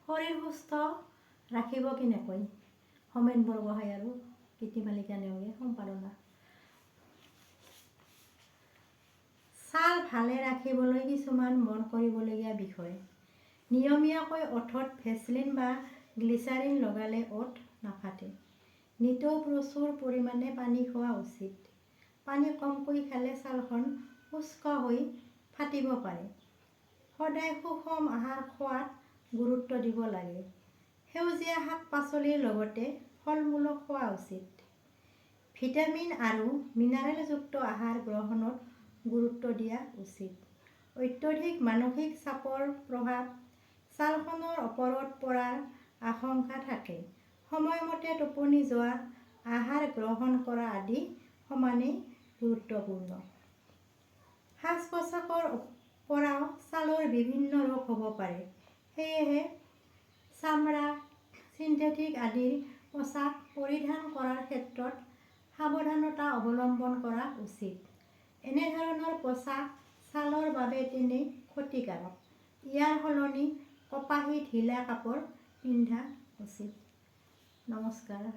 শৰীৰ সুস্থ ৰাখিব কেনেকৈ? হোমেন বৰগোহাঁই আৰু গীতিমালিকা নেওগে সম্পাদনা। ছাল ভালে ৰাখিবলৈ কিছুমান মন কৰিবলগীয়া বিষয়। নিয়মীয়াকৈ ওঠত ভেচলিন বা গ্লিচাৰিন লগালে ওঠ নাফাটে। নিতৌ প্ৰচুৰ পৰিমাণে পানী খোৱা উচিত। পানী কমকৈ খালে ছালখন শুষ্ক হৈ ফাটিব পাৰে। সদায় সুষম আহাৰ খোৱাত গুৰুত্ব দিব লাগে। সেউজীয়া শাক পাচলিৰ লগতে ফল মূলো খোৱা উচিত। ভিটামিন আৰু মিনাৰেলযুক্ত আহাৰ গ্ৰহণত গুৰুত্ব দিয়া উচিত। অত্যধিক মানসিক চাপৰ প্ৰভাৱ ছালখনৰ ওপৰত পৰাৰ আশংকা থাকে। সময়মতে টোপনি যোৱা, আহাৰ গ্ৰহণ কৰা আদি সমানেই গুৰুত্বপূৰ্ণ। সাজ পোছাকৰ পৰাও ছালৰ বিভিন্ন ৰোগ হ'ব পাৰে। সেয়েহে চামৰা, চিন্থেটিক আদিৰ পোছাক পৰিধান কৰাৰ ক্ষেত্ৰত সাৱধানতা অৱলম্বন কৰা উচিত। এনেধৰণৰ পোছাক ছালৰ বাবে তেনেই ক্ষতিকাৰক। ইয়াৰ সলনি কপাহী ঢিলা কাপোৰ পিন্ধা উচিত। নমস্কাৰ।